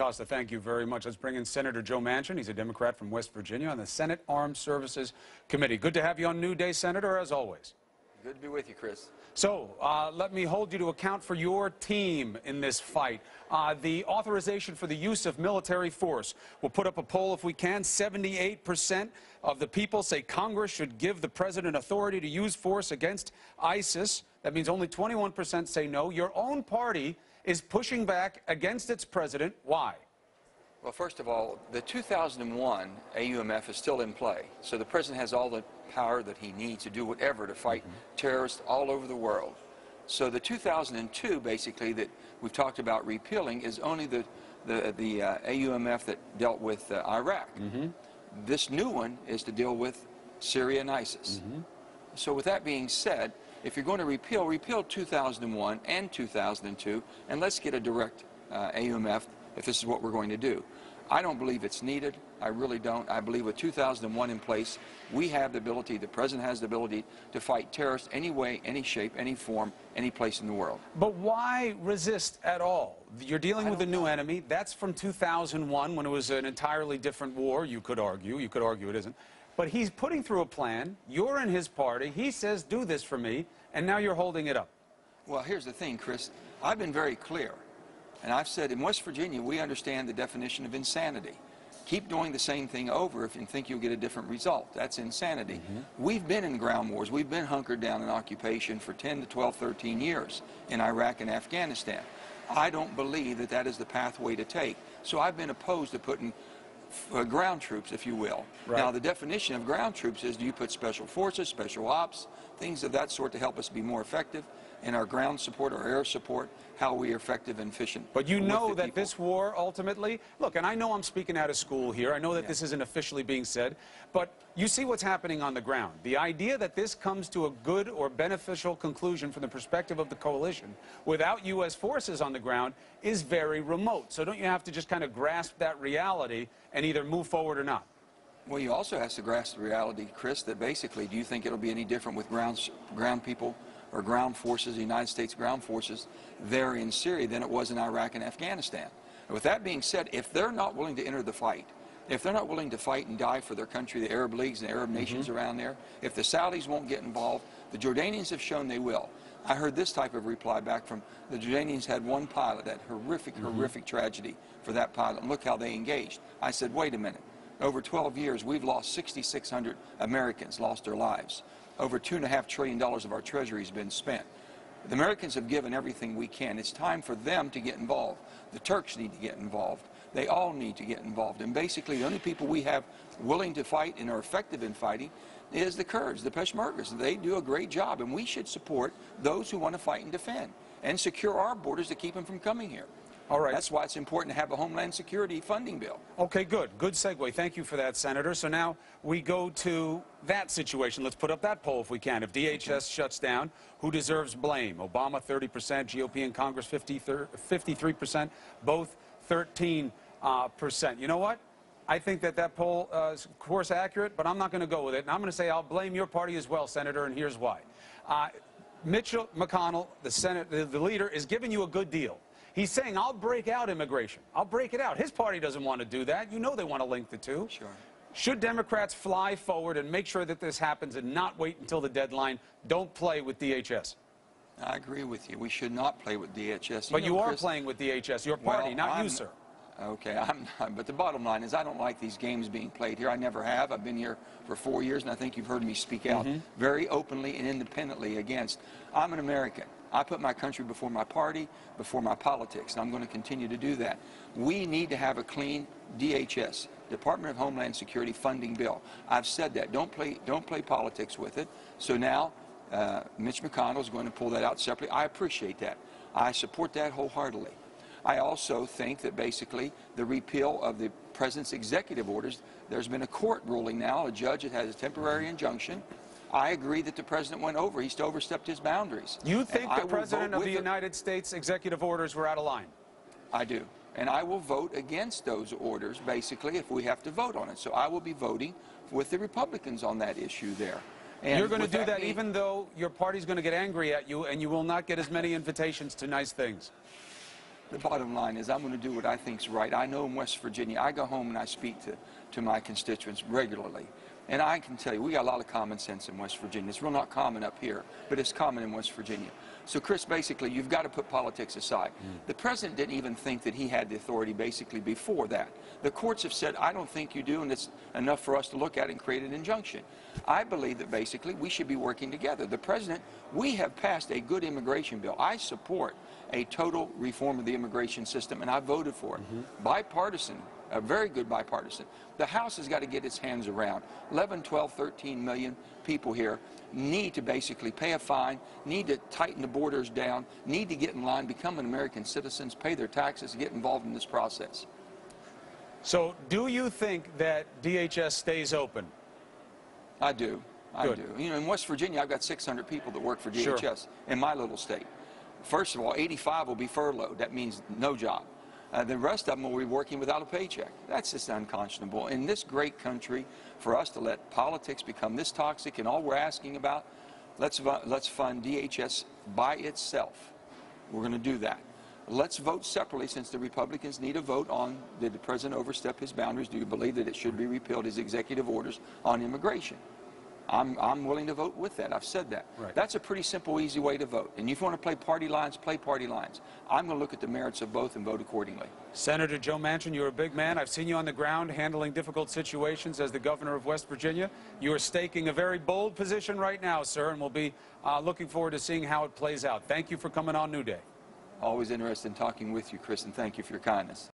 Costa, thank you very much. Let's bring in Senator Joe Manchin. He's a Democrat from West Virginia on the Senate Armed Services Committee. Good to have you on New Day, Senator, as always. Good to be with you, Chris. So, let me hold you to account for your team in this fight. The authorization for the use of military force. We'll put up a poll if we can. 78% of the people say Congress should give the president authority to use force against ISIS. That means only 21% say no. Your own party is pushing back against its president. Why? Well, first of all, the 2001 AUMF is still in play. So the president has all the power that he needs to do whatever to fight terrorists all over the world. So the 2002, basically, that we've talked about repealing is only the AUMF that dealt with Iraq. This new one is to deal with Syria and ISIS. So with that being said, if you're going to repeal 2001 and 2002, and let's get a direct AUMF if this is what we're going to do. I don't believe it's needed. I really don't. I believe with 2001 in place, we have the ability, the president has the ability to fight terrorists any way, any shape, any form, any place in the world. But why resist at all? You're dealing with a new enemy. That's from 2001 when it was an entirely different war, you could argue. You could argue it isn't. But he's putting through a plan. You're in his party. He says, do this for me, and now you're holding it up. Well, here's the thing, Chris. I've been very clear, and I've said in West Virginia, we understand the definition of insanity. Keep doing the same thing over if you think you'll get a different result. That's insanity. We've been in ground wars. We've been hunkered down in occupation for 10 to 12, 13 years in Iraq and Afghanistan. I don't believe that that is the pathway to take. So I've been opposed to putting ground troops, if you will. Right. Now, the definition of ground troops is, do you put special forces, special ops, things of that sort to help us be more effective in our ground support, our air support, how we are effective and efficient. But you know that this war ultimately, look, and I know I'm speaking out of school here. I know that this isn't officially being said, but you see what's happening on the ground. The idea that this comes to a good or beneficial conclusion from the perspective of the coalition without U.S. forces on the ground is very remote. So don't you have to just kind of grasp that reality and either move forward or not? Well, you also have to grasp the reality, Chris, that basically, do you think it'll be any different with ground people or ground forces, the United States ground forces, there in Syria than it was in Iraq and Afghanistan? And with that being said, if they're not willing to enter the fight, if they're not willing to fight and die for their country, the Arab leagues and the Arab nations around there, if the Saudis won't get involved, the Jordanians have shown they will. I heard this type of reply back from the Jordanians. Had one pilot, that horrific tragedy for that pilot, and look how they engaged. I said, wait a minute. Over 12 years, we've lost 6,600 Americans, lost their lives. Over $2.5 trillion of our treasury has been spent. The Americans have given everything we can. It's time for them to get involved. The Turks need to get involved. They all need to get involved. And basically, the only people we have willing to fight and are effective in fighting is the Kurds, the Peshmergas. They do a great job, and we should support those who want to fight and defend and secure our borders to keep them from coming here. All right. That's why it's important to have a Homeland Security funding bill. Okay, good. Good segue. Thank you for that, Senator. So now we go to that situation. Let's put up that poll if we can. If DHS shuts down, who deserves blame? Obama, 30%, GOP in Congress, 53%, both 13%. You know what? I think that poll is, of course, accurate, but I'm not going to go with it. And I'm going to say I'll blame your party as well, Senator, and here's why. Mitch McConnell, the leader, is giving you a good deal. He's saying, I'll break out immigration. I'll break it out. His party doesn't want to do that. You know they want to link the two. Sure. Should Democrats fly forward and make sure that this happens and not wait until the deadline? Don't play with DHS. I agree with you. We should not play with DHS. But you are playing with DHS, your party, not you, sir. Okay, I'm not, but the bottom line is I don't like these games being played here. I never have. I've been here for 4 years, and I think you've heard me speak out very openly and independently against. I'm an American. I put my country before my party, before my politics, and I'm going to continue to do that. We need to have a clean DHS, Department of Homeland Security funding bill. I've said that. Don't play politics with it. So now Mitch McConnell is going to pull that out separately. I appreciate that. I support that wholeheartedly. I also think that basically the repeal of the president's executive orders, there's been a court ruling now, a judge that has a temporary injunction. I agree that the president went over. He's overstepped his boundaries. You think the president of the United States executive orders were out of line? I do. And I will vote against those orders, basically, if we have to vote on it. So I will be voting with the Republicans on that issue there. And you're going to do that even though your party's going to get angry at you and you will not get as many invitations to nice things? The bottom line is I'm going to do what I think's right. I know in West Virginia, I go home and I speak to my constituents regularly. And I can tell you, we got a lot of common sense in West Virginia. It's real not common up here, but it's common in West Virginia. So, Chris, basically, you've got to put politics aside. The president didn't even think that he had the authority basically before that. The courts have said, I don't think you do, and it's enough for us to look at and create an injunction. I believe that basically we should be working together. The president, we have passed a good immigration bill. I support a total reform of the immigration system, and I voted for it. Bipartisan. A very good bipartisan. The House has got to get its hands around. 11, 12, 13 million people here need to basically pay a fine, need to tighten the borders down, need to get in line, become American citizens, pay their taxes, get involved in this process. So do you think that DHS stays open? I do. I Good. do. You know, in West Virginia, I've got 600 people that work for DHS Sure. in my little state. First of all, 85 will be furloughed. That means no job. The rest of them will be working without a paycheck. That's just unconscionable. In this great country, for us to let politics become this toxic, and all we're asking about, let's fund DHS by itself. We're going to do that. Let's vote separately, since the Republicans need a vote on, did the president overstep his boundaries? Do you believe that it should be repealed, his executive orders on immigration? I'm willing to vote with that. I've said that. Right. That's a pretty simple, easy way to vote. And if you want to play party lines, play party lines. I'm going to look at the merits of both and vote accordingly. Senator Joe Manchin, you're a big man. I've seen you on the ground handling difficult situations as the governor of West Virginia. You are staking a very bold position right now, sir, and we'll be looking forward to seeing how it plays out. Thank you for coming on New Day. Always interested in talking with you, Chris, and thank you for your kindness.